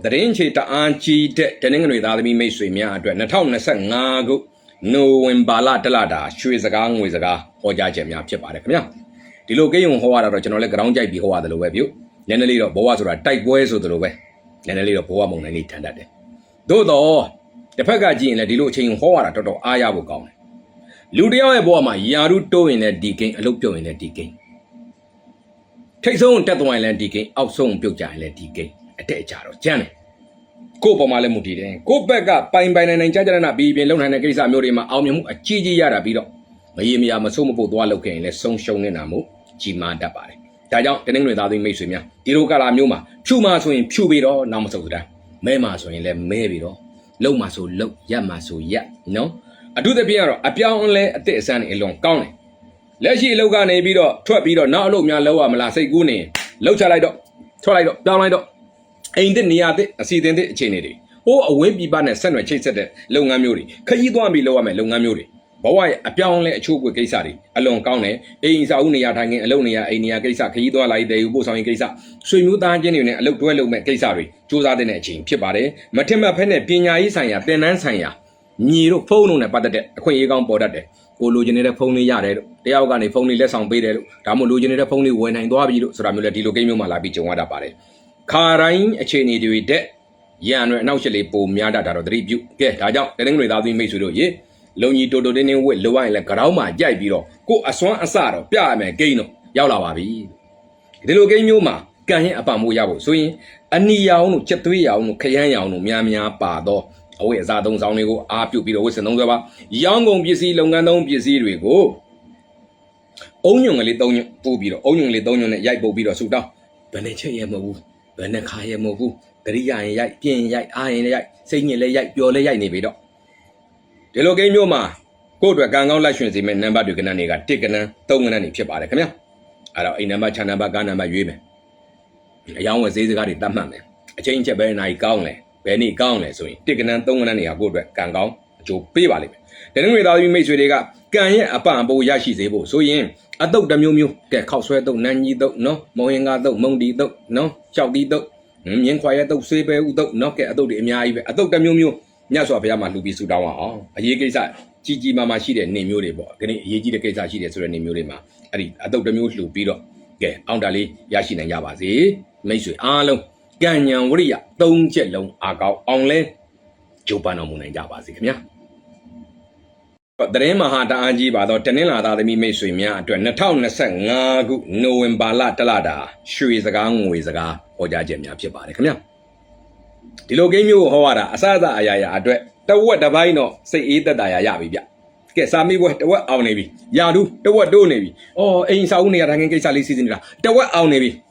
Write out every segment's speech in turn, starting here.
The Rinchi to Anchi, telling with Adami Mesrimia, Natal Nasangago, no in Bala Talada, Shuizagang with a ga, or Jajamia Chiparamia. The location Hoa original ground Jai Hoa the Lowebu, then a little boas or a tight boys of the Lowe, then a little poem on any tender. Though the Pagaji and the Diluchin Hoa to Ayabu gone. Ludia Boma, Yaruto in a decay, a look in a decay. Take on Tatwine and decay, out song Puja and decay, a techaro, Janet. Go for Malamuti, go back up, Pine by and Jajana Bibi, Lone and Grisa Murima, Almum, a Chiji Yara Bido. Mayimi Amasumo Dwaloke, and a song shown in Amu, Chima Dabari. Taja, the name without Messimia, Dirokala Muma, Chumaso in Pubido, Namasoda, Memaso in Le Mebido, Lomaso, Lo, Yamaso, ya, no? I do the piano, a piano only at this and a long county. Leji Logan a bido, Twabido, now look me lower Malase Guni, Lochalido, Tolido, Downlido. Ain't the Niate, a seat in the Chinity. Oh, a wimpy banner sandwich chased it, Longamuri, Kayido below me, Longamuri. But why a piano only a choke with Kesari, a long county, ain't Saunia hanging Alonia, Ania Kesa, Kayido like the Ubos on Kesa, so you dan genuine, look well at Kesari, Josa the Netching, Chibare, Matemba Penne, Pina Isaya, Tenansaya. Niro phone on a patate, a quay on board. Olugenera pony yard, the Algani phony less on bed, Tamulugenera pony when I do so Ramulati game Malabi Wada Pare. Carain, a chain do it dead. Yan now shall pull Miada or the rebuke. Get I don't telling without the mace to do ye. Loni todo the name with Loa like Karama, Jaibiro, go a swan asaro, Piame, Gano, Yalawabi. The little game Yuma, Gahin upon Muyabo, swing, and Niao, Chetuia, Kayano, Miamia, Pado. Away as I don't sound go up to be always and over. Young on busy, long and on busy, we go. Onion a little Pubido, onion little Yaibo Bido Suda. Beneche Yamu, Benekaya Mogu, Gria and Yai, Pien Yai, Iron Yai, saying Yai, your Yai Nebido. The low game Yoma. Go to a gang on license, the men number to Gananiga, taken a tongue and chip out of come here. I don't in a much another gun by women. A young was easy got it that man. A change a very nice gown. Penny gown, so taken and tongue and a good gang, Joe Pivali. Then without you make sure they got Ganya upon Boyashi able, so yin. A dog the mew, get cow sweat dog, Nanny dog, no, Moinga dog, Mondi dog, no, Chowdy dog, Quiet dog, Saber dog, knock at a dog, a dog the mew, Yaso Yama Lubi Sudawa, a Yegisa, Gigi Mama Shida, name Muribo, Yegi the Kesa Shida, so name Murima, a dog the mew, Lupido, get Andali, Yashin and Yabazi, Mason Arlo. Ganyan Waria, don't get long, I go only Jopano Moon and Jabazia. But the Remahata Anji by the Tenilla that me may swim ya to a town as sang no in Balatalada, Shu is a gang with a ga, or Jajamia Pibari. Come here. The low game you, Hoada, Asada Ayaya, the word of I know, say either Diabia. Get some what the word our navy, Yadu, the word do navy, or ain't Saunia hanging Sally season, the word our navy.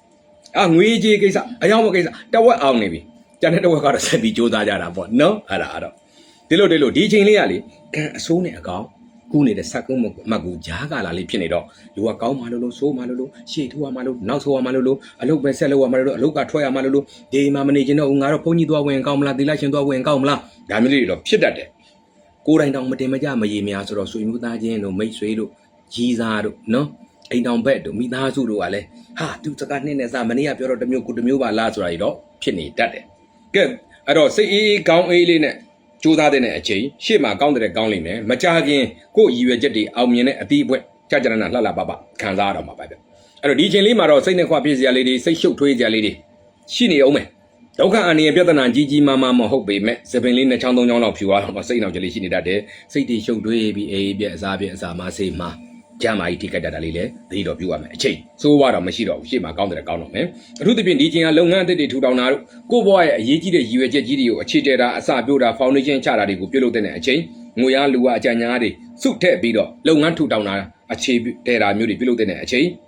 We Gisa, a young case, that what our navy. Janet got a sabi Joda Jara, no, Arado. Dilo Dilo, DJ Liali, can soon a cow, Kuni the Sakum Magu Jaga La Lipinido. You are cow Malolo, so Malolo, she to a Malolo, now so a Malolo, a look by Cello, a look at Troya Malolo, de Mamanagino, Naraponi do when Kamla, the Lation do when Kamla, Damilido, shit that day. Go right down Matemajama, Yemias or so you no make Swado, Gizado, no. Ain't down bed to meet Hazuru Ale. Ha, to the garden as a many of your milk to move a last ride off. Penny, that. Good. I don't say, count alien. Judah in a chain, Shima counted a gowling, Machagin, go you a jetty, Almine, a deep wet, Chajana Lala Baba, Kanzara, my baby. I don't DJ Lima or say, Quapizia lady, say, show to a lady. Shini Ome. Doka and the Piatan Gigi Mamma Hope, met, Seven Chandon of you are, saying of Jelly that day, say they show to a Zabia Sama, say ma. Jama ticket at a lily, the of you are a chain. So what a machine of Shima counted a count, man. Who the been teaching a long under the 2 down now? Go boy, a Yiki, you a Jedio, a cheater, a Sabuda, foundation charity, who pillow than a chain, Muya Lua Janari, Suit Bido, long and 2 down now, a cheap terra mudi pillow than a chain.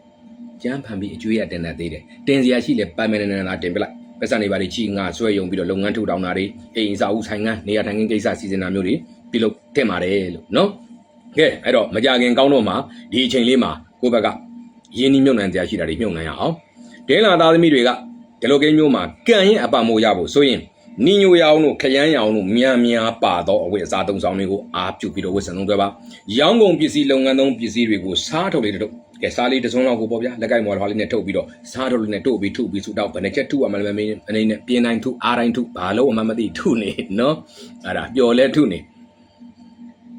Jam can be a Julia than that day. Tenzia she left by men and a temple. Pesani by the Chinga, so young below long and 2 down, a South Hanga, near Tangin Gesa season amuri, below Temare, no? Okay, I don't. Majagan Gaunoma, DJ Lima, Ubaga, Yeni Mun and Yashida Yunga. Dela da Midriga, Telogan Yuma, Kay Abamo Yabo, so in Nino Yauno, Kayano, Mia Pado, with Satum Sonigo, up to Pido with Anova. Young on PC long and on PC, we go start a little. ကဲစားလေးတစ်စုံလောက်ကိုပေါ့ဗျာလက်ကင်မော်ထွားလေးနဲ့ထုတ်ပြီးတော့စားတော်လေးနဲ့တို့ပြီးထုပြီးဆူတောက်ဘယ်နဲ့ချက်ထုအမှလည်းမင်းအနေနဲ့ပြင်းတိုင်းထုအားတိုင်းထုဘာလို့အမှမသိထုနေနော်အဲ့ဒါပျော်လဲထုနေ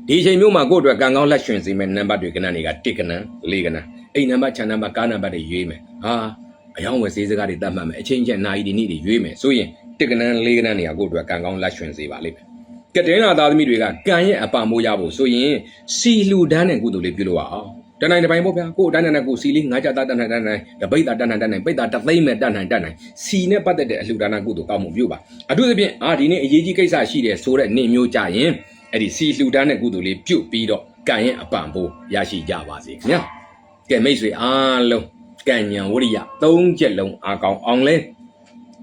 ဒီချိန်မျိုးမှာကိုယ့်အတွက်ကံကောင်းလက်ရွှင်စေမဲ့နံပါတ်တွေကဏ္ဍတွေက1ကဏ္ဍ4ကဏ္ဍအိမ်နံပါတ်ခြံနံပါတ်ကားနံပါတ်တွေရွေးမယ်ဟာအယောင်းဝယ်စေးစကားတွေတတ်မှတ်မယ်အချင်းချင်းနာယီဒီနေ့တွေရွေးမယ်ဆိုရင်1ကဏ္ဍ4ကဏ္ဍတွေကကိုယ့်အတွက်ကံကောင်းလက်ရွှင်စေပါလိမ့်မယ်ကတဲ့နာသားသမီးတွေကကံရဲ့အပမိုးရဖို့ဆိုရင်စီလူဒန်းတဲ့ကုသိုလ်လေးပြုလို့ရအောင်တနိုင်တစ်ပိုင်းပေါ့ဗျာကိုယ်တန်းနဲ့ကိုစီလေးငါးကြသားတန်းနိုင်တန်းနိုင်တပိတ်တာတန်းနိုင်တန်းနိုင်ပိတ်တာတသိမ့်မဲ့တန်းနိုင်တန်းနိုင်စီနဲ့ပတ်သက်တဲ့အလှူဒါနကုသိုလ်ကောင်းမှုပြုပါအထူးသဖြင့်ဒီနေ့အရေးကြီးကိစ္စရှိတယ်ဆိုတဲ့နေ့မျိုးကြရင်အဲ့ဒီစီလှူဒန်းတဲ့ကုသိုလ်လေးပြုပြီးတော့ကံရဲ့အပံပိုးရရှိကြပါစေခင်ဗျာကဲမိတ်ဆွေအားလုံးကံဉဏ်ဝရိယ3ချက်လုံးအားကောင်းအောင်လဲ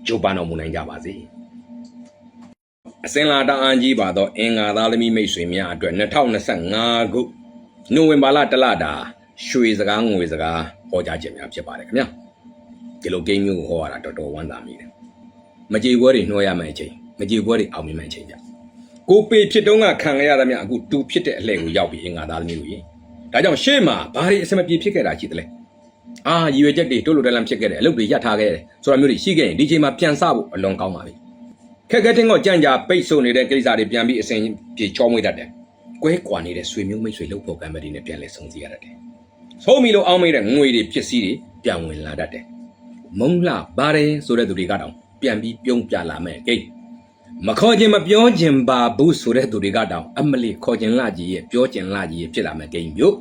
ကြိုးပမ်းတော်မူနိုင်ကြပါစေအစင်လာတအားကြီးပါတော့အင်္ဂါသားသမီးမိတ်ဆွေများအတွက်2025ခုနိုဝင်ဘာလတလတာရွှေစကားငွေစကားဟောကြားခြင်းများဖြစ်ပါတယ်ခင်ဗျာဒီလိုဂိမ်းမျိုးကိုဟောရတာတော်တော်ဝမ်းသာမိတယ်မကြေပွဲတွေနှောရမယ့်အချိန်မကြေပွဲတွေအောင်မြင်မယ့်အချိန်ကြကိုပေဖြစ်တုန်းကခံရရသမျှအခုတူဖြစ်တဲ့အလှည့်ကိုရောက်ပြီးအင်္ဂါသားသမီးတို့ရေဒါကြောင့်ရှေ့မှာဘာတွေအစမပြေဖြစ်ခဲ့တာရှိသလဲရည်ရွယ်ချက်တွေတိုးလို့တလန့်ဖြစ်ခဲ့တယ်အလုပ်တွေရပ်ထားခဲ့တယ်ဆိုတာမျိုးတွေရှိခဲ့ရင်ဒီချိန်မှာပြန်စဖို့အလွန်ကောင်းပါပြီခက်ခဲတဲ့ငေါ့ကြံ့ကြာပိတ်ဆို့နေတဲ့ကိစ္စတွေပြန်ပြီးအစဉ်ပြေချောမွေ့တတ်တယ်ကွဲကွာနေတဲ့ဆွေမျိုးမိတ်ဆွေလှုပ်ဖို့ကံမတီနဲ့ပြန်လဲဆုံးစီရတတ်တယ်ဆုံးပြီလို့အောင်းမိတဲ့ငွေတွေပစ္စည်းတွေပြန်ဝင်လာတတ်တယ်မုံလှပါတယ်ဆိုတဲ့သူတွေကတော့ပြန်ပြီးပြုံးပြလာမယ်ကိမခေါ်ခြင်းမပြောခြင်းပါဘူးဆိုတဲ့သူတွေကတော့အမလီခေါ်ခြင်းလာကြီးရဲ့ပြောခြင်းလာကြီးရဲ့ဖြစ်လာမယ်ကိမျို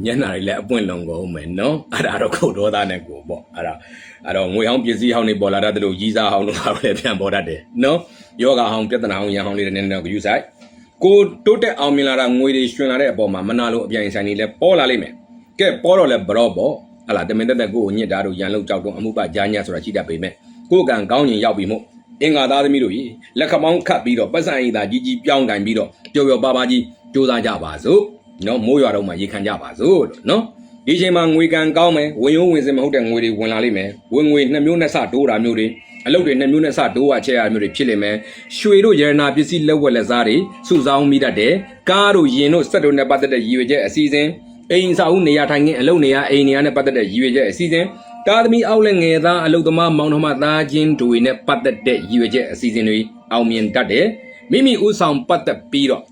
းညနာတွေလည်းအပွင့်လုံးကုန်မယ်နော်အဲ့ဒါတော့ခုတ်တော်သားနဲ့ကိုပေါ့အဲ့တော့ငွေဟောင်းပစ္စည်းဟောင်းတွေပေါ်လာတတ်တယ်လို့ကြီးစားဟောင်းတို့ပါပဲပြန်ပေါ်တတ်တယ်နော်ယောဂဟောင်းပြဿနာဟောင်းရန်ဟောင်းလေးတွေနဲ့တော့ယူဆိုင်ကိုတိုးတက်အောင်မြင်လာတာငွေတွေရှင်လာတဲ့အပေါ်မှာမနာလို့အပြိုင်ဆိုင်တွေလည်းပေါ်လာလိမ့်မယ်ကဲပေါ်တော့လဲဘရော့ပေါ့ဟလာတမင်တက်ကိုကိုညစ်တာတို့ရန်လောက်ကြောက်တော့အမှုပကြားညဆိုတာရှိတတ်ပေမဲ့ကိုကံကောင်းရင်ရောက်ပြီမို့အင်္ဂါသားသမီးတို့ကြီးလက်ခမောင်းခတ်ပြီးတော့ပတ်စံရည်သာကြီးပြောင်းတိုင်ပြီးတော့ပျော်ပျော်ပါပါကြီးစူးစမ်းကြပါစို့နော်မိုးရွာတော့မှရေခံကြပါစို့လို့နော်ဒီချိန်မှာငွေကံကောင်းမယ်ဝင်ရုံးဝင်စင်မဟုတ်တဲ့ငွေတွေဝင်လာလိမ့်မယ်ဝင်ငွေ2မျိုးနဲ့စတိုးတာမျိုးတွေအလုပ်တွေ2မျိုးနဲ့စတိုးဝချက်ရမျိုးတွေဖြစ်လိမ့်မယ်ရွှေတို့ရတနာပစ္စည်းလက်ဝက်လက်စားတွေစုဆောင်းမိတတ်တယ်ကားတို့ရင်တို့စက်တို့နဲ့ပတ်သက်တဲ့ရည်ရွယ်ချက်အစီအစဉ်အိမ်စာဦးနေရာထိုင်ခင်းအလုပ်နေရာအိမ်နေရာနဲ့ပတ်သက်တဲ့ရည်ရွယ်ချက်အစီအစဉ်တာသမီအောက်လက်ငယ်သားအလုပ်သမားမောင်နှမသားချင်းတွေနဲ့ပတ်သက်တဲ့ရည်ရွယ်ချက်အစီအစဉ်တွေအောင်မြင်တတ်တယ်မိမိဥဆောင်ပတ်သက်ပြီးတော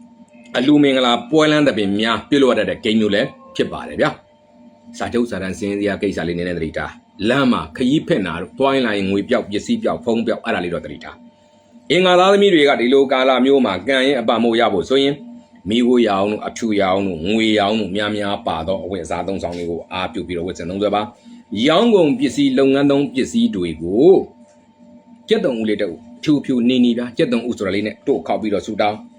့အလူမင်္ဂလာပွဲလန်းတဲ့ပင်များပြုလုပ်ရတဲ့ဂိမ်းမျိုးလည်းဖြစ်ပါတယ်ဗျာစာချုပ်စာတမ်းစင်းစရာကိစ္စလေးနည်းနည်းသတိထားလမ်းမှာခရီးဖက်နာတော့တွိုင်းလိုက်ငွေပြောက်ပစ္စည်းပြောက်ဖုံးပြောက်အဲ့ဒါလေးတော့သတိထားအင်္ဂါသားသမီးတွေကဒီလိုကာလမျိုးမှာကံရဲ့အပမိုးရဖို့ဆိုရင်မိကိုရအောင်တို့အဖြူရအောင်တို့ငွေရအောင်တို့များများပါတော့အဝတ်အစားသုံးဆောင်တွေကိုအားပြုပြီးတော့ဝတ်ဆင်သုံးစွဲပါရောင်းကုန်ပစ္စည်းလုပ်ငန်းသုံးပစ္စည်းတွေကိုကျက်တုံဦးလေးတော့ဖြူနေပြကျက်တုံဦးဆိုတာလေးနဲ့တို့ခောက်ပြီးတော့ဆူတောင်း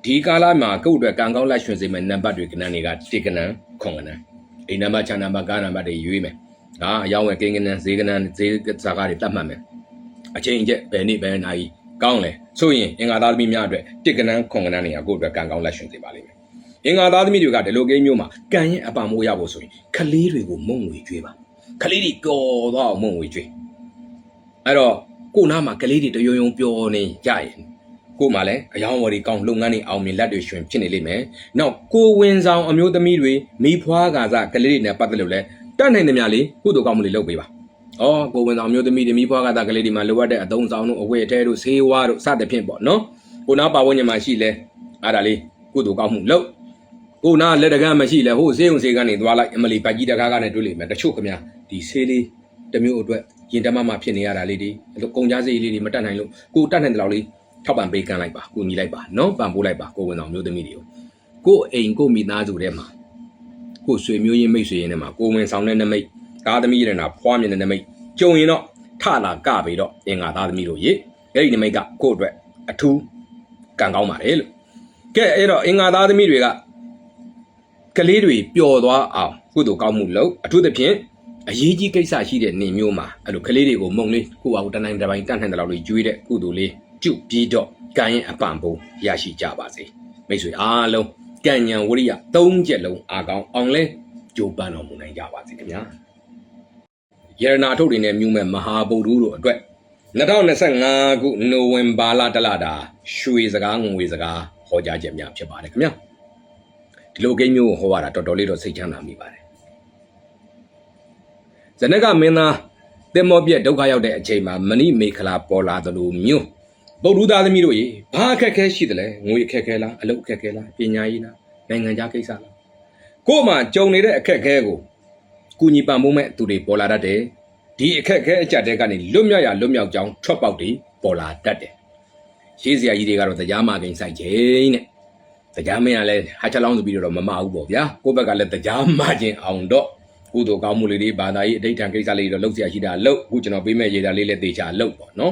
ဒီကာလမှာကိုယ့်အတွက်ကံကောင်းလက်ရွှင်စေမယ့်နံပါတ်တွေကဏ္ဍတွေက1ကဏ္ဍ9ကဏ္ဍအိမ်နံပါတ်ခြံနံပါတ်ကားနံပါတ်တွေရွေးမယ်အယောင်းဝယ်ကိန်းကဏ္ဍဈေးကဏ္ဍဈေးစကားတွေတတ်မှတ်မယ်အချိန်ကျဘယ်နေ့ဘယ်နာရီကောင်းလဲဆိုရင်အင်္ဂါသားသမီးများအတွက်1ကဏ္ဍ9ကဏ္ဍတွေကကိုယ့်အတွက်ကံကောင်းလက်ရွှင်စေပါလိမ့်မယ်အင်္ဂါသားသမီးတွေကဒီလိုကိန်းမျိုးမှာကံရဲ့အပံမိုးရဖို့ဆိုရင်ခလေးတွေကိုမုံငွေကျွေးပါခလေးတွေပျော်သွားအောင်မုံငွေကျွေးအဲ့တော့ကိုနားမှာကလေးတွေတယုံယုံပျော်နေကြရင်ကိုမှလည်းအယောင်းဝယ်တွေကောင်းလုပ်ငန်းတွေအောင်မြင်လက်တွေရွှင်ဖြစ်နေလိမ့်မယ်။နောက်ကိုဝင်ဆောင်အမျိုးသမီးတွေမိဖွားကာစကလေးတွေနဲ့ပတ်သက်လို့လဲတတ်နိုင်သမျှလေးကုသိုလ်ကောင်းမှုတွေလုပ်ပေးပါ။ကိုဝင်ဆောင်အမျိုးသမီးတွေမိဖွားကာစကလေးတွေမှာလိုအပ်တဲ့အသုံးဆောင်တို့အဝတ်အထည်တို့ဆေးဝါးတို့စသဖြင့်ပေါ့နော်။ကိုနာပါဝင်ညမှာရှိလဲအားဒါလေးကုသိုလ်ကောင်းမှုလုပ်ကိုနာလက်တကမ်းမရှိလဲဟိုဆေးုံဆေးကန်းနေသွားလိုက်အမလီပတ်ကြီးတကားကနဲ့တွေ့လိမ့်မယ်တချို့ခင်ဗျာဒီဆေးလေးတစ်မျိုးအတွက်ရင်တမမဖြစ်နေရတာလေးတွေကုန်ကြစေးလေးတွေမတတ်နိုင်လို့ကိုတတ်နိုင်တဲ့လောက်လေးထောက်ပံ့ပေးကမ်းလိုက်ပါကိုညီလိုက်ပါနော်ပံ့ပိုးလိုက်ပါကိုဝင်ဆောင်မျိုးသမီးတွေကိုကိုအိမ်ကိုမိသားစုထဲမှာကိုဆွေမျိုးရင်းမိတ်ဆွေရင်းထဲမှာကိုဝင်ဆောင်တဲ့နမိတ်သားသမီးရနာဖွားမြင်တဲ့နမိတ်ကြုံရင်တော့ထလာကပေတော့အင်္ဂါသားသမီးတို့ရေအဲ့ဒီနမိတ်ကကိုအတွက်အထူးကံကောင်းပါတယ်လို့ကဲအဲ့တော့အင်္ဂါသားသမီးတွေကကလေးတွေပျော်သွားအောင်ကုသိုလ်ကောင်းမှုလုပ်အထူးသဖြင့်အရေးကြီးကိစ္စရှိတဲ့နေမျိုးမှာအဲ့လိုကလေးတွေကိုမုံလေးကိုအောင်တနိုင်တစ်ပိုင်းတတ်နိုင်တဲ့လောက်လေးကျွေးတဲ့ကုသိုလ်လေးကျုပ်ပြီးတော့ကံရဲ့အပံပိုးရရှိကြပါစေမိတ်ဆွေအားလုံးကံဉဏ်ဝရိယ3ချက်လုံးအားကောင်းအောင်လဲကြိုးပမ်းတော်မူနိုင်ကြပါစေခင်ဗျာယရနာထုတ်တွေနဲ့မြူးမဲ့မဟာဗုဒ္ဓတို့အတွက်2025ခုနိုဝင်ဘာလတလတာရွှေစကားငွေစကားဟောကြားချက်များဖြစ်ပါတယ်ခင်ဗျာဒီလိုကိန်းမျိုးကိုဟောရတာတော်တော်လေးတော့စိတ်ချမ်းသာမိပါတယ် ဇနကမင်းသားတင်မောပြက်ဒုက္ခရောက်တဲ့အချိန်မှာမဏိမေခလာပေါ်လာသလိုမျိုးပုတ်လူသားသမီးတို့ရေဘာအခက်ခဲရှိတယ်လဲငွေအခက်ခဲလားအလုပ်အခက်ခဲလားပညာရေးလားနိုင်ငံခြားကိစ္စလားကို့မှာကြုံနေတဲ့အခက်ခဲကိုကုညီပံ့ပိုးမဲ့သူတွေပေါ်လာတတ်တယ်ဒီအခက်ခဲအကြက်တဲ့ကနေလွတ်မြောက်ကြောင်းထွက်ပေါက်တွေပေါ်လာတတ်တယ်ရှေးစရာကြီးတွေကတော့တရားမကိန်းဆိုင်ခြင်းနဲ့တရားမင်းကလည်းဟာချက်လောင်းဆိုပြီးတော့မမဟုတ်ပေါ့ဗျာကိုယ့်ဘက်ကလည်းတရားမခြင်းအောင်တော့ကုသိုလ်ကောင်းမှုလေးတွေဘာသာရေးအဋ္ဌံကိစ္စလေးတွေတော့လုပ်เสียရှိတာလုပ်အခုကျွန်တော်ပေးမဲ့ရေတာလေးလည်းတေချာလုပ်ပေါ့နော်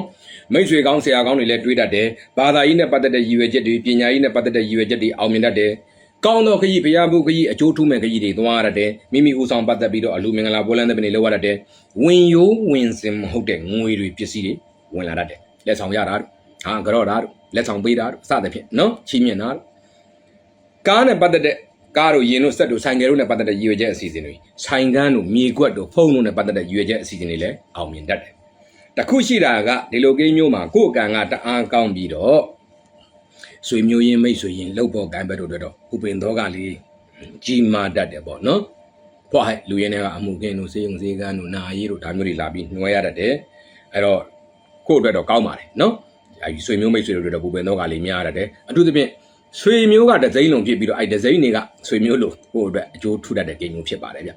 မိတ်ဆွေကောင်းဆရာကောင်းတွေလည်းတွေးတတ်တယ်ဘာသာရေးနဲ့ပတ်သက်တဲ့ရည်ရွယ်ချက်တွေပညာရေးနဲ့ပတ်သက်တဲ့ရည်ရွယ်ချက်တွေအောင်မြင်တတ်တယ်ကောင်းသောခရီးဘုရားမှုခရီးအကျိုးထူးမဲ့ခရီးတွေသွားရတတ်မိမိဦးဆောင်ပတ်သက်ပြီးတော့အလူမင်္ဂလာပွဲလမ်းတဲ့ပင်တွေလောက်ရတတ်ဝင်ရိုးဝင်စင်မဟုတ်တဲ့ငွေတွေပစ္စည်းတွေဝင်လာတတ်လက်ဆောင်ရတာဟာကြော့တာလက်ဆောင်ပေးတာစသဖြင့်နော်ချီးမြှင့်တာကားနဲ့ပတ်သက်တဲ့ကားတို့ရင်တို့စက်တို့ဆိုင်ကယ်တို့နဲ့ပတ်သက်တဲ့ရည်ရွယ်ချက်အစီအစဉ်တွေဆိုင်ကန်းတို့မြေကွက်တို့ဖုန်းတို့နဲ့ပတ်သက်တဲ့ရည်ရွယ်ချက်အစီအစဉ်တွေလည်းအောင်မြင်တတ်တယ်တခုရှိတာကဒီလိုကိန်းမျိုးမှာကိုယ့်အကံကတအားကောင်းပြီးတော့ဆွေမျိုးရင်းမိတ်ဆွေရင်းလှုပ်ဖို့ဂိုင်းဘက်တို့တော့ဥပင်သောကလေးကြီးမားတတ်တယ်ပေါ့နော်ဖွားဟဲ့လူရင်းတွေကအမှုကင်းတို့စေယုံစေကန်းတို့နာရေးတို့ဒါမျိုးတွေလာပြီးနှွှဲရတတ်တယ်အဲ့တော့ကိုယ့်အတွက်တော့ကောင်းပါတယ်နော်အဲဒီဆွေမျိုးမိတ်ဆွေတို့တော့ဥပင်သောကလေးများရတတ်တယ်အထူးသဖြင့်ဆွေမျိုးကဒဇိမ့်လုံးဖြစ်ပြီးတော့အဲ့ဒဇိမ့်တွေကဆွေမျိုးလို့ကိုယ့်အတွက်အကျိုးထူတတ်တဲ့ကိန်းမျိုးဖြစ်ပါတယ်ဗ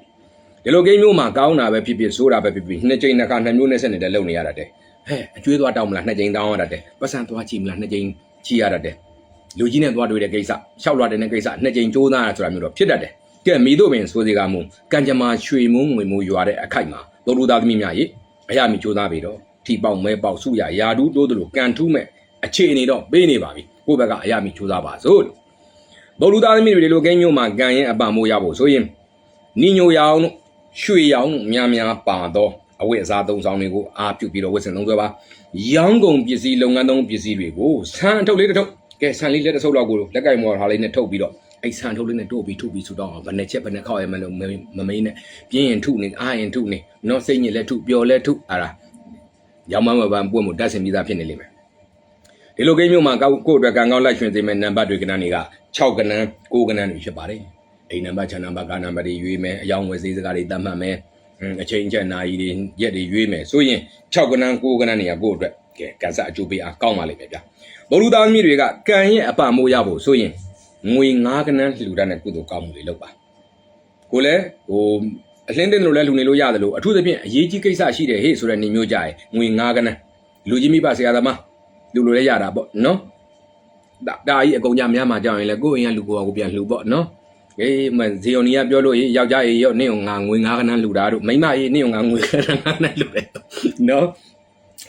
ျဒီလိုကိန်းမျိုးမှာကောင်းတာပဲဖြစ်ဖြစ်ဆိုးတာပဲဖြစ်ဖြစ်နှစ်ကြိမ်နှစ်ခါနှစ်မျိုးနဲ့ဆက်နေတဲ့လုံနေရတတ်တယ်ဟဲ့အကျွေးသွားတောင်းမလားနှစ်ကြိမ်တောင်းရတတ်တယ်ပတ်စံသွားချီမလားနှစ်ကြိမ်ချီရတတ်တယ်လူကြီးနဲ့သွားတွေ့တဲ့ကိစ္စရှောက်လွှတ်တဲ့ကိစ္စနှစ်ကြိမ်ကြိုးစားရဆိုတာမျိုးတော့ဖြစ်တတ်တယ်ကဲမိတို့ပင်ဆိုစီကမှုကံကြမ္မာရွှေမုံငွေမိုးရွာတဲ့အခိုက်မှာတော်လူသားသမီးများရေအရမီကြိုးစားပြီးတော့ထီပေါက်မဲပေါက်စုရယာဒူးတိုးတို့ကန်ထူးမဲ့အခြေအနေတော့ပေးနေပါပြီကိုယ့်ဘက်ကအရမီကြိုးစားပါစို့တော်လူသားသမီးတွေဒီလိုကိန်းမျိုးမှာကံရင်အပံမိုးရဖို့ဆိုရင်နီညိုရောင်ရွှေရောင်များပါတော့အဝတ်အစားသုံးဆောင်တွေကိုအားပြုပြီးတော့ဝတ်ဆင်သုံးစွဲပါရောင်းကုန်ပစ္စည်းလုပ်ငန်းသုံးပစ္စည်းတွေကိုဆန်ထုတ်လေးတစ်ထုတ်ကဲဆန်လေးလက်တစ်ဆုပ်လောက်ကိုလက်ကင်မော်ထားလေးနဲ့ထုတ်ပြီးတော့အဲ့ဆန်ထုတ်လေးနဲ့တို့ပြီးထုတ်ပြီးဆူတော့ဘယ်နဲ့ချက်ဘယ်နဲ့ခောက်ရမလို့မမင်းနဲ့ပြင်းရင်ထုနေအားရင်ထုနေနော်စိတ်ညစ်လက်ထုပျော်လက်ထုအားလားရောင်းမပန်းပွင့်မှုတက်ဆင်ပြီးသားဖြစ်နေလိမ့်မယ်ဒီလိုကိန်းမျိုးမှာကိုယ့်အတွက်ကံကောင်းလိုက်ရွှင်စေမဲ့နံပါတ်တွေကဏ္ဍတွေက6ကဏ္ဍ9ကဏ္ဍတွေဖြစ်ပါတယ်အိမ်နံပါတ်6နံပါတ်9နံပါတ်တွေရွေးမယ်အယောင်ဝယ်ဈေးစကားတွေတတ်မှတ်မယ်အချိန်ချက်နာရီတွေရက်တွေရွေးမယ်ဆိုရင်6ကဏ္ဍ9ကဏ္ဍတွေကကိုယ့်အတွက်ကဲကံစအကျိုးပေးအားကောင်းပါလိမ့်မယ်ဗျဘုလူသားသမီးတွေကကံရဲ့အပမိုးရဖို့ဆိုရင်ငွေ9ကဏ္ဍလှူဒါန်းတဲ့ကုသိုလ်ကောင်းမှုတွေလုပ်ပါကိုလည်းအလင်းတင်လို့လည်းလှူနေလို့ရတယ်လို့အထူးသဖြင့်အရေးကြီးကိစ္စရှိတယ်ဟေ့ဆိုတဲ့နေမျိုးကြရင်ငွေ9ကဏ္ဍလူကြီးမိဘဆရာသမားလူလိုလည်းရတာပေါ့နော်ဒါကြီးအကုန်ကြများမှကြောက်ရင်လည်းကိုယ့်အိမ်ကလူကိုပြန်လှူပေါ့နော်မဇီယိုနီကပြောလို့ယောက်ျားရေရော့နင့်ငါငွေ9ကဏ္ဍလှူတာတို့မိန်းမရေနင့်ငါငွေ9ကဏ္ဍနဲ့လှူတယ်နော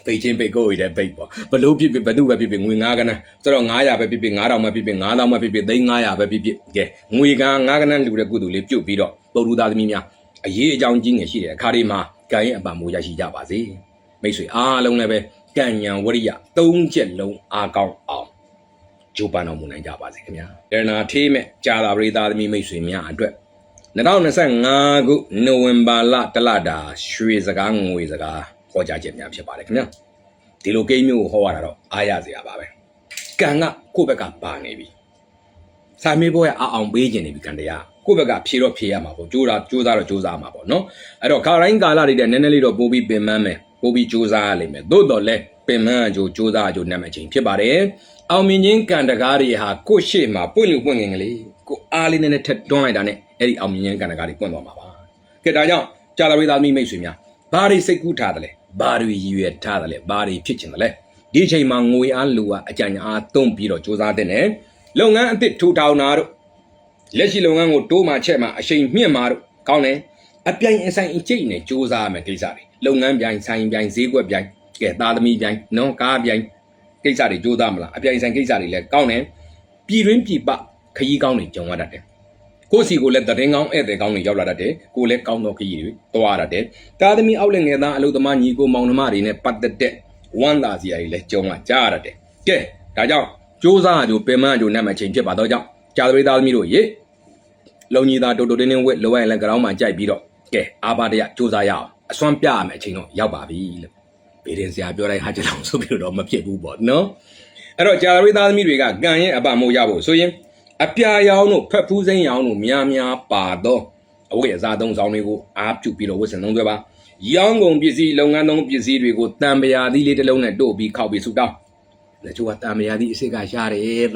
်ပိတ်ချင်းပိတ်ကိုရတဲ့ပိတ်ပေါ့ဘလို့ဖြစ်ဖြစ်ဘသူပဲဖြစ်ဖြစ်ငွေ9ကဏ္ဍဆိုတော့900ပဲဖြစ်ဖြစ်9000ပဲဖြစ်ဖြစ်9000ပဲဖြစ်ဖြစ်3500ပဲဖြစ်ဖြစ်ကဲငွေက9ကဏ္ဍလှူတဲ့ကုသိုလ်လေးပြုတ်ပြီးတော့ပုရုသားသမီးများအရေးအကြောင်းကြီးငယ်ရှိတယ်အခါဒီမှာကံရဲ့အပံမိုးရရှိကြပါစေမိတ်ဆွေအားလုံးလည်းပဲကံဉဏ်ဝရိယ3ချက်လုံးအားကောင်းအောင်ဂျိုးပန်းတော်မူနိုင်ကြပါစေခင်ဗျာတရဏထေးမဲ့ကြာသာပရိသသမီးမိတ်ဆွေများအတွက်2025ခုနိုဝင်ဘာလတလတာရွှေစကားငွေစကားဟောကြားချက်များဖြစ်ပါတယ်ခင်ဗျာဒီလိုကိန်းမျိုးကိုဟောရတာတော့အားရစရာပါပဲကံကကိုယ့်ဘက်ကပါနေပြီစာမေးပွဲအောင်ပေးခြင်းနေပြီကံတရားကိုယ့်ဘက်ကဖြေတော့ဖြေရမှာပေါ့ကြိုးစားမှာပေါ့နော်အဲ့တော့ခါတိုင်းကာလတွေတဲ့နည်းနည်းလေးတော့ပိုးပြီးပင်ပန်းမယ်ပိုးပြီးကြိုးစားရလိမ့်မယ်သို့တော်လဲပင်ပန်းကြိုးစားနတ်မချင်းဖြစ်ပါတယ်အောင်မြင်ခြင်းကံတကားတွေဟာကိုယ့်ရှေ့မှာပွင့်ငင်ကလေးကိုအားလေးနဲ့ထက်တွန်းလိုက်တာနဲ့အဲ့ဒီအောင်မြင်ခြင်းကံတကားတွေပွင့်သွားမှာပါကဲဒါကြောင့်ကြာသာဝိသားမိတ်ဆွေများဘာတွေစိတ်ကူးထားတယ်လဲဘာတွေရည်ရွယ်ထားတယ်လဲဘာတွေဖြစ်ချင်တယ်လဲဒီအချိန်မှာငွေအားလူအားအကြံအားသုံးပြီးတော့စူးစမ်းတဲ့နဲ့လုပ်ငန်းအသစ်ထူထောင်တာတို့လက်ရှိလုပ်ငန်းကိုတိုးမှချက်မှအချိန်မြင့်မှတို့ကောင်းတယ်အပြိုင်အဆိုင်အကျိတ်နဲ့စူးစမ်းရမယ်ကိစ္စတွေလုပ်ငန်းပြိုင်ဆိုင်ပြိုင်ဈေးကွက်ပြိုင်ကဲသားသမီးပြိုင်နော်ကားပြိုင်ကိစ္စတွေစူးစမ်းမလားအပြိုင်ဆိုင်ကိစ္စတွေလည်းကောင်းတယ်ပြည်တွင်းပြည်ပခရီးကောင်းတွေကြုံရတတ်တယ်ကိုစီကိုလည်းတရင်ကောင်းဧည့်သည်ကောင်းတွေရောက်လာတတ်တယ်ကိုလည်းကောင်းသောခရီးတွေတွားရတတ်တယ်သားသမီးအောက်လက်ငယ်သားအလုပ်သမားညီကိုမောင်နှမတွေနဲ့ပတ်သက်တဲ့ဝမ်းသာစရာတွေလည်းကြုံရကြရတတ်တယ်ကဲဒါကြောင့်စူးစမ်းကြိုပင်မကြိုနတ်မချင်းဖြစ်ပါတော့ကြောင့်ကြာသပတေးသားသမီးတို့ရေလုံကြီးသားတိုတိုတင်းတင်းဝက်လောရရင်လည်းကြောင်းမှကြိုက်ပြီးတော့ကဲအာဘာတရစူးစမ်းရအောင်အစွမ်းပြရမယ်အချိန်တော့ရောက်ပါပြီလို့ဗေဒင်ဆရာပြောလိုက်ဟာကြအောင်ဆိုပြီးတော့မဖြစ်ဘူးပေါ့နော်အဲ့တော့ကြာသပတေးသားသမီးတွေကကံရဲ့အပမိုးရဖို့ဆိုရင်အပြာရောင်တို့ဖက်ဖူးစိမ်းရောင်တို့များပါတော့အဝတ်အစားသုံးဆောင်တွေကိုအားပြုပြီးတော့ဝတ်ဆင်သုံးသွဲပါ ရောင်းကုန်ပစ္စည်းလုပ်ငန်းသုံးပစ္စည်းတွေကိုတံပရာသီးလေးတစ်လုံးနဲ့တို့ပြီးခောက်ပြီးဆုတောင်းလက်ချိုးကတံပရာသီးအစ်စ်ကရှားတယ်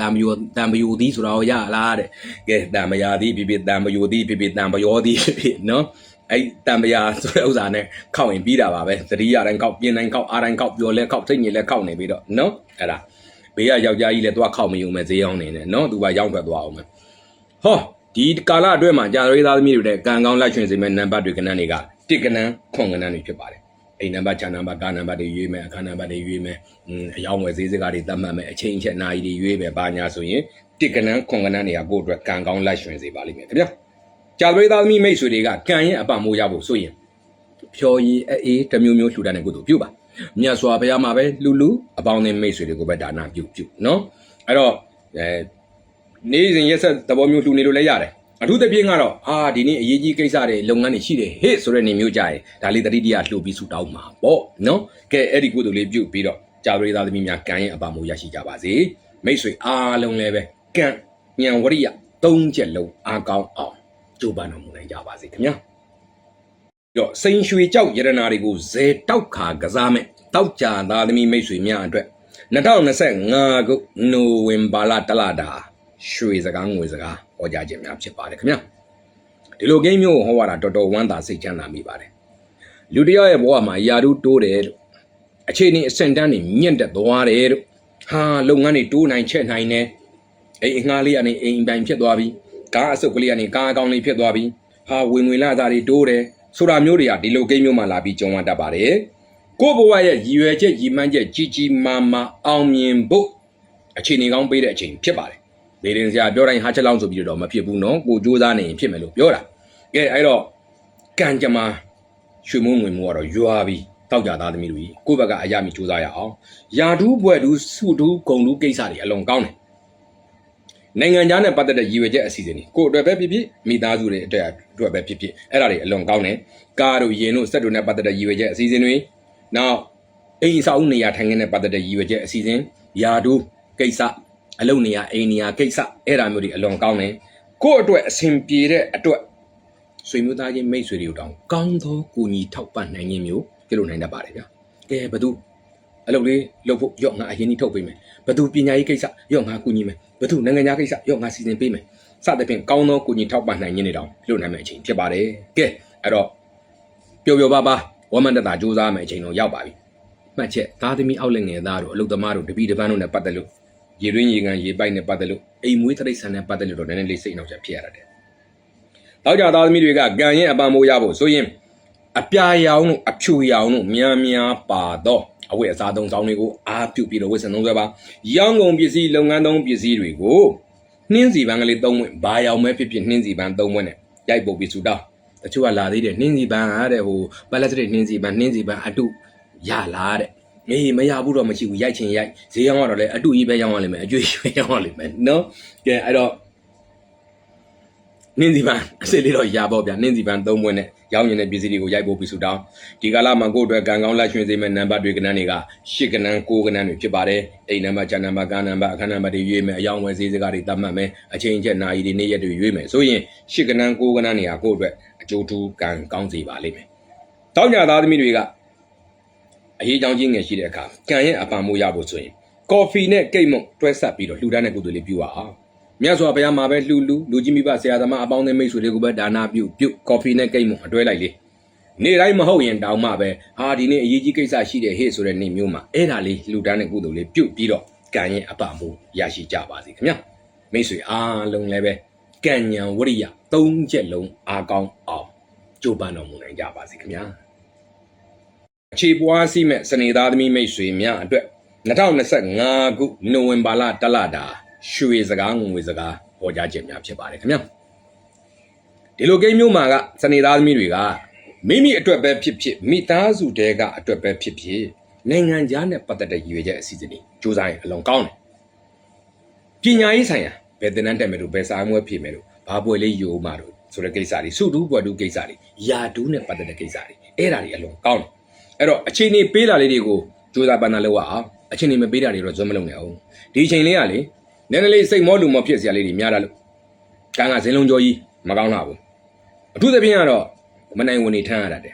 တံပယိုသီးဆိုတာကိုရလားတဲ့ကဲတံပရာသီးဖြစ်တံပယိုသီးဖြစ်တံပယောသီးဖြစ်နော်အဲ့တံပရာဆိုတဲ့ဥစ္စာနဲ့ခောက်ရင်ပြီးတာပါပဲသတိရတိုင်းခောက်ပြင်းတိုင်းခောက်အားတိုင်းခောက်ပြောလဲခောက်စိတ်ညစ်လဲခောက်နေပြီးတော့နော်အဲ့ဒါဘေးကယောက်ျားကြီးလဲသွားခောက်မယုံမဲ့ဈေးအောင်နေနဲ့နော်သူကရောက်ထွက်သွားအောင်မယ်ဟောဒီကာလအတွင်းမှာကြာရွေးသားသမီးတွေတဲ့ကံကောင်းလက်ရှင်စီမဲ့နံပါတ်တွေကဏ္ဍတွေကတစ်ကဏ္ဍခွန်ကဏ္ဍတွေဖြစ်ပါတယ်အိမ်နံပါတ်ခြံနံပါတ်ကားနံပါတ်တွေရွေးမယ်အခန်းနံပါတ်တွေရွေးမယ်အယောင်းဝယ်ဈေးစကားတွေသတ်မှတ်မယ်အချိန်ချက်နာရီတွေရွေးမယ်ဘာညာဆိုရင်တစ်ကဏ္ဍခွန်ကဏ္ဍတွေကကိုယ့်အတွက်ကံကောင်းလက်ရှင်စီပါလိမ့်မယ်ခင်ဗျာကြာရွေးသားသမီးမိတ်ဆွေတွေကကံရဲ့အပမိုးရဖို့ဆိုရင်ဖြော်ရည်အေးတစ်မျိုးမျိုးလှူဒန်းတဲ့ကုသိုလ်ပြုပါမြတ်စွာဘုရားမှာပဲလူအပေါင်းအသင်းမိတ်ဆွေတွေကိုပဲဒါနပြုနော်အဲ့တော့နေ့စဉ်ရက်ဆက်သဘောမျိုးလှူနေလို့လည်းရတယ်အထူးသဖြင့်ကတော့ဒီနေ့အရေးကြီးကိစ္စတွေလုပ်ငန်းတွေရှိတယ်ဟေ့ဆိုတဲ့နေမျိုးကြရင်ဒါလေးတတိယလှူပြီးဆူတောင်းမှာပေါ့နော်ကဲအဲ့ဒီကုသိုလ်လေးပြုပြီးတော့ကြာပရိသသမီးများကံရဲ့အပါမိုးရရှိကြပါစေမိတ်ဆွေအားလုံးလည်းပဲကံဉာဏ်ဝရိယ၃ချက်လုံးအားကောင်းအောင်ကြိုးပမ်းတော်မူနိုင်ကြပါစေခင်ဗျာတော့စိန်ရွှေကြောက်ရတနာတွေကိုဇေတောက်ခါကစားမဲ့တောက်ကြသားသမီးမိတ်ဆွေများအတွက်2025ခုနိုဝင်ဘာလတလတာရွှေစကားငွေစကားဟောကြားခြင်းများဖြစ်ပါတယ်ခင်ဗျာဒီလိုကိန်းမျိုးဟောရတာတော်တော်ဝမ်းသာစိတ်ချမ်းသာမိပါတယ်လူတယောက်ရဲ့ဘဝမှာယာရုတိုးတယ်လို့အခြေအနေအဆင့်တန်းတွေမြင့်တက်သွားတယ်လို့လုပ်ငန်းတွေတိုးနိုင်ချက်နိုင်တယ်အိမ်အငှားလေးကနေအိမ်ပိုင်ဖြစ်သွားပြီကားအစုပ်ကလေးကနေကားအကောင်လေးဖြစ်သွားပြီဝင်ငွေလာသားတွေတိုးတယ်ဆိုတာမျိုးတွေကဒီလိုကိန်းမျိုးမှလာပြီးကြုံရတတ်ပါတယ်ကိုယ့်ဘဝရဲ့ရည်ရွယ်ချက်ရည်မှန်းချက်ကြီးကြီးမားမားအောင်မြင်ဖို့အခြေအနေကောင်းပေးတဲ့အချိန်ဖြစ်ပါတယ်ဒေရင်ဆရာပြောတိုင်းဟာချက်လောင်းဆိုပြီးတော့မဖြစ်ဘူးနော်ကိုစူးစမ်းနေရင်ဖြစ်မယ်လို့ပြောတာကဲအဲ့တော့ကံကြမ္မာရွှေမိုးငွေမိုးကတော့ရွာပြီးတောက်ကြသားသမီးတို့ကြီးကိုယ့်ဘက်ကအရာမီစူးစမ်းရအောင်ယာဒူးဘွယ်ဒူးစုဒူးဂုံဒူးကိစ္စတွေအလွန်ကောင်းတယ်နိုင်ငံခြားနဲ့ပတ်သက်တဲ့ရည်ရွယ်ချက်အစီအစဉ်တွေကိုအတွက်ပဲဖြစ်ဖြစ်မိသားစုတွေအတွက်ပဲဖြစ်ဖြစ်အဲ့ဒါတွေအလွန်ကောင်းတယ်ကားတို့ရင်တို့စက်တို့နဲ့ပတ်သက်တဲ့ရည်ရွယ်ချက်အစီအစဉ်တွေနောက်အိမ်အဆောက်အဦနေရာထိုင်ခင်းနဲ့ပတ်သက်တဲ့ရည်ရွယ်ချက်အစီအစဉ်ယာဒူးကိစ္စအလုပ်နေရာအိမ်နေရာကိစ္စအဲ့ဒါမျိုးတွေအလွန်ကောင်းတယ်ကိုယ့်အတွက်အဆင်ပြေတဲ့အတွက်ဆွေမျိုးသားချင်းမိတ်ဆွေတွေကိုတောင်းကောင်းသောကိုညီထောက်ပံ့နိုင်ခြင်းမျိုးပြုလုပ်နိုင်တတ်ပါတယ်ဗျာကဲဘသူအလုပ်လေးလုပ်ဖို့ရော့ငါအရင်ကြီးထုတ်ပေးမယ်ဘသူပညာရေးကိစ္စရော့ငါကူညီမယ်ဘသူနိုင်ငံခြားကိစ္စရော့ငါစီစဉ်ပေးမယ်စသဖြင့်ကောင်းသောကိုညီထောက်ပံ့နိုင်ခြင်းတွေတောင်းပြုလုပ်နိုင်မယ့်အချိန်ဖြစ်ပါတယ်ကဲအဲ့တော့ပျော်ပျော်ပါပါဝမ်းမတတာစူးစမ်းမယ့်အချိန်တော့ရောက်ပါပြီမှတ်ချက်သားသမီးအောက်လက်ငယ်သားတို့အလုပ်သမားတို့တပည့်တပန်းတို့နဲ့ပတ်သက်လို့ရေရင်းရေကန်ရေပိုက်နဲ့ပတ်သက်လို့အိမ်မွေးတိရစ္ဆာန်နဲ့ပတ်သက်လို့တော့နည်းနည်းလေးစိတ်အနှောက်အယှက်ဖြစ်ရတဲ့။တောက်ကြသားသမီးတွေကကံရဲ့အပံမိုးရဖို့ဆိုရင်အပြာရောင်တို့အဖြူရောင်တို့များများပါတော့အဝတ်အစားသုံးဆောင်တွေကိုအားပြုပြီးတော့ဝတ်ဆင်သုံးစွဲပါ။ရောင်းကုန်ပစ္စည်းလုပ်ငန်းသုံးပစ္စည်းတွေကိုနှင်းစီပန်းကလေး၃ဝက်ဘာရောင်မဲဖြစ်ဖြစ်နှင်းစီပန်း၃ဝက်နဲ့ရိုက်ပုတ်ပြီးစုတောင်းတချို့ကလာသေးတယ်နှင်းစီပန်းတဲ့ပလက်စတစ်နှင်းစီပန်းအတုရလားတဲ့မရဘူးတော့မရှိဘူးရိုက်ချင်ရိုက်ဈေးရောင်းရတော့လေအတူကြီးပဲရောင်းရလိမ့်မယ်အကျွေးပဲရောင်းရလိမ့်မယ်နော်ကဲအဲ့တော့နင်းစီပန်းအစစ်လေးတော့ရပါဗျာနင်းစီပန်း၃ဘွဲ့နဲ့ရောင်းနေတဲ့ပစ္စည်းတွေကိုရိုက်ပို့ပြီးစုတောင်းဒီကာလမှာကိုယ့်အတွက်ကံကောင်းလက်ရွှင်စေမဲ့နံပါတ်တွေကဏ္ဍတွေက၈ကဏ္ဍ၉ကဏ္ဍတွေဖြစ်ပါတယ်အိမ်နံပါတ်၊ခြံနံပါတ်၊ကားနံပါတ်၊အခန်းနံပါတ်တွေရွေးမယ်အယောင်းဝယ်ဈေးစကားတွေသတ်မှတ်မယ်အချိန်ချက်နာရီတွေနေ့ရက်တွေရွေးမယ်ဆိုရင်၈ကဏ္ဍ၉ကဏ္ဍတွေကကိုယ့်အတွက်အကျိုးထူးကံကောင်းစေပါလိမ့်မယ်တောင်းကြသားသမီးတွေကအရေးကြောင်းကြီးငယ်ရှိတဲ့အခါကံရဲ့အပံမိုးရဖို့ဆိုရင်ကော်ဖီနဲ့ကိတ်မုန့်တွဲဆက်ပြီးတော့လှူဒန်းတဲ့ကုသိုလ်လေးပြုရအောင်မြတ်စွာဘုရားမှာပဲလူကြီးမိဘဆရာသမားအပေါင်းအသင်းမိတ်ဆွေတွေကိုပဲဒါနပြုကော်ဖီနဲ့ကိတ်မုန့်အတွဲလိုက်လေနေ့တိုင်းမဟုတ်ရင်တောင်မှပဲဒီနေ့အရေးကြီးကိစ္စရှိတယ်ဟေ့ဆိုတဲ့နေ့မျိုးမှာအဲ့ဒါလေးလှူဒန်းတဲ့ကုသိုလ်လေးပြုပြီးတော့ကံရဲ့အပံမိုးရရှိကြပါစေခင်ဗျာမိတ်ဆွေအားလုံးလည်းပဲကံဉာဏ်ဝရိယ၃ချက်လုံးအားကောင်းအောင်ကြိုးပမ်းတော်မူနိုင်ကြပါစေခင်ဗျာအခြေပွားစီမဲ့စနေသားသမီးမိတ်ဆွေများအတွက်2025ခုနိုဝင်ဘာလတလတာရွှေစကားငွေစကားဟောကြားခြင်းများဖြစ်ပါတယ်ခင်ဗျာဒီလိုကိန်းမျိုးမှာကစနေသားသမီးတွေကမိမိအတွက်ပဲဖြစ်ဖြစ်မိသားစုတဲကအတွက်ပဲဖြစ်ဖြစ်နိုင်ငံခြားနဲ့ပတ်သက်တဲ့ရည်ရွယ်ချက်အစီအစဉ်တွေစူးစမ်းရင်အလွန်ကောင်းတယ်ပညာရေးဆိုင်ရာဘယ်သင်တန်းတက်မယ်လို့ဘယ်စာမွေးဖြေမယ်လို့ဘာပွဲလေးယူမှာလို့ဆိုတဲ့ကိစ္စတွေစုတူးပွဲတူးကိစ္စတွေယာဒူးနဲ့ပတ်သက်တဲ့ကိစ္စတွေအဲ့ဒါတွေအလွန်ကောင်းတယ်အဲ့တော့အချိန်နေပေးတာလေးတွေကိုကြိုးစားပန်းစားလုပ်ရအောင်အချိန်နေမပေးတာတွေတော့ဇွတ်မလုပ်နဲ့အောင်ဒီအချိန်လေးကလေနည်းနည်းလေးစိတ်မောလူမောဖြစ်စရာလေးတွေများတာလို့ကံကဇင်းလုံးကြောကြီးမကောင်းတာဘူးအထူးသဖြင့်ကတော့မနိုင်ဝင်နေထမ်းရတာတဲ့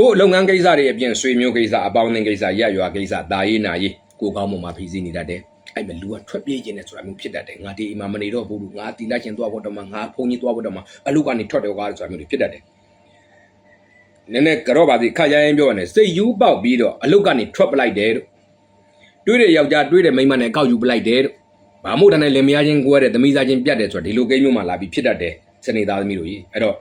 ကိုယ်လုပ်ငန်းကိစ္စတွေအပြင်ဆွေမျိုးကိစ္စအပေါင်းအသင်းကိစ္စရက်ရွာကိစ္စဒါရေးနာရေးကိုကောင်းမှမှာဖိစီးနေတတ်တယ်အဲ့မဲ့လူကထွက်ပြေးခြင်းနဲ့ဆိုတာမျိုးဖြစ်တတ်တယ်ငါဒီအိမ်မှာမနေတော့ဘူးငါတီလိုက်ချင်းသွားဖို့တော့မှငါဖုန်ကြီးသွားဖို့တော့မှအလုပ်ကနေထွက်တယ်ကွာဆိုတာမျိုးတွေဖြစ်တတ်တယ်နည်းနည်းကြော့ပါသေးခါရရင်ပြောရတယ်စိတ်ယူပေါက်ပြီးတော့အလုပ်ကနေထွက်ပလိုက်တယ်တို့တွေးတဲ့ယောက်ျားတွေးတဲ့မိန်းမနဲ့ကောက်ယူပလိုက်တယ်တို့ဘာမို့တန်းနဲ့လင်မယားချင်းကိုရတဲ့သမီးသားချင်းပြတ်တယ်ဆိုတာဒီလိုကိန်းမျိုးမှလာပြီးဖြစ်တတ်တယ်စနေသားသမီးတို့ကြီးအဲ့တော့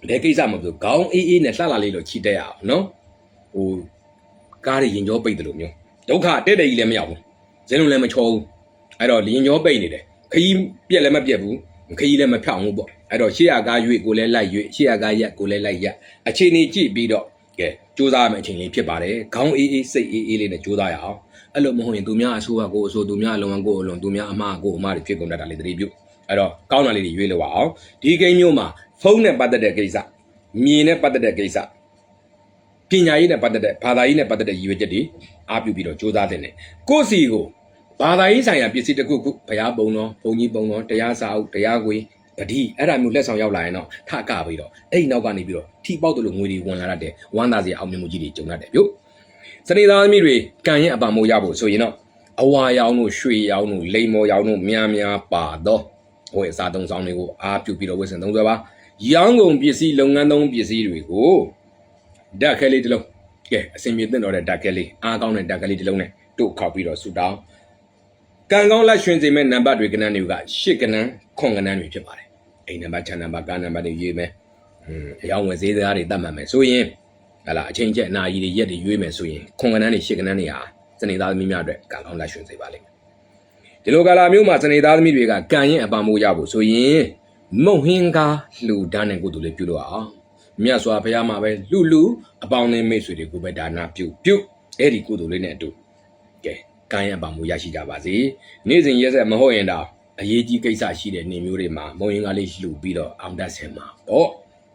ဒီကိစ္စမဟုတ်ဘူးခေါင်းအေးအေးနဲ့လှလှလေးလို့ချီတက်ရအောင်နော်ဟိုကားတွေရင်ကြောပိတ်တယ်လို့မျိုးဒုက္ခတဲ့တဲ့ကြီးလည်းမရောက်ဘူးဇင်းလုံးလည်းမချောဘူးအဲ့တော့ရင်ကြောပိတ်နေတယ်ခရီးပြက်လည်းမပြက်ဘူးခရီးလည်းမဖြောင်းဘူးပေါ့အဲ့တော့ရှေ့ရကားရွေ့ကိုလည်းလိုက်ရွေ့ရှေ့ရကားရက်ကိုလည်းလိုက်ရက်အခြေအနေကြည့်ပြီးတော့ကဲစူးစမ်းရမယ့်အချိန်လေးဖြစ်ပါတယ်ခေါင်းအေးအေးစိတ်အေးအေးလေးနဲ့စူးစမ်းရအောင်အဲ့လိုမဟုတ်ရင်သူများအဆိုးကကိုအဆိုးသူများအလုံးကိုအလုံးသူများအမှားကိုအမှားတွေဖြစ်ကုန်တတ်တာလေးတတိပြုအဲ့တော့ကောင်းတာလေးတွေရွေးလို့ပါအောင်ဒီကိန်းမျိုးမှာဖုန်းနဲ့ပတ်သက်တဲ့ကိစ္စမြင်နဲ့ပတ်သက်တဲ့ကိစ္စပညာရေးနဲ့ပတ်သက်တဲ့ဘာသာရေးနဲ့ပတ်သက်တဲ့ရည်ရွယ်ချက်တွေအားပြုပြီးတော့စူးစမ်းတဲ့နဲ့ကိုယ့်စီကိုဘာသာရေးဆိုင်ရာပစ္စည်းတစ်ခုခုဘုရားပုံတော်ဘုံကြီးပုံတော်တရားစာအုပ်တရားခွေပတိအဲ့ဒါမျိုးလက်ဆောင်ရောက်လာရင်တော့ထကပြီးတော့အဲ့ဒီနောက်ကနေပြီးတော့ထိပေါက်တယ်လို့ငွေတွေဝင်လာတတ်တယ်ဝမ်းသာစရာအောင်မြင်မှုကြီးတွေကြုံတတ်တယ်ပြုစနေသားသမီးတွေကံရဲ့အပံမိုးရဖို့ဆိုရင်တော့အဝါရောင်တို့ရွှေရောင်တို့လိမ္မော်ရောင်တို့များများပါတော့ဝယ်စားသုံးဆောင်တွေကိုအားပြုပြီးတော့ဝယ်ဆင်သုံးစွဲပါရောင်းကုန်ပစ္စည်းလုပ်ငန်းသုံးပစ္စည်းတွေကိုဓာတ်ခဲလေးတစ်လုံးကဲအစင်မြေသင့်တော်တဲ့ဓာတ်ခဲလေးအားကောင်းတဲ့ဓာတ်ခဲလေးတစ်လုံးနဲ့တို့ခောက်ပြီးတော့ဆူတောင်းကံကောင်းလက်ရွှင်စေမဲ့နံပါတ်တွေကဏ္ဍတွေက8ကဏ္ဍ9ကဏ္ဍတွေဖြစ်ပါတယ်အိမ်နံပါတ်6နံပါတ်9နံပါတ်တွေရွေးမယ်အယောင်ဝယ်ဈေးသားတွေတတ်မှတ်မယ်ဆိုရင်ဟလာအချိန်ကျက်အနာကြီးတွေရက်တွေရွေးမယ်ဆိုရင်9ကဏ္ဍတွေ8ကဏ္ဍတွေဟာစနေသားသမီးများအတွက်ကံကောင်းလက်ရွှင်စေပါလိမ့်မယ်ဒီလိုကာလမျိုးမှာစနေသားသမီးတွေကကံရင်အပံမိုးရဖို့ဆိုရင်မုံဟင်းကားလှူဒါန်းတဲ့ကုသိုလ်လေးပြုလို့အောင်မြတ်စွာဘုရားမှာပဲလူအပေါင်းနဲ့မိတ်ဆွေတွေကိုပဲဒါနာပြုအဲ့ဒီကုသိုလ်လေးနဲ့အတူကဲကံရင်အပံမိုးရရှိကြပါစေနေ့စဉ်ရက်ဆက်မဟုတ်ရင်တော့အရေးကြီးကိစ္စရှိတဲ့နေမျိုးတွေမှာမုံဟင်းကားလေးလှူပြီးတော့အောင်တတ်ဆင်မှာပေါ့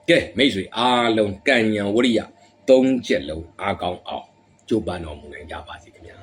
ကဲမိတ်ဆွေအားလုံးကံဉဏ်ဝရိယ3ချက်လုံးအားကောင်းအောင်ကြိုးပမ်းတော်မူနိုင်ကြပါစေခင်ဗျာ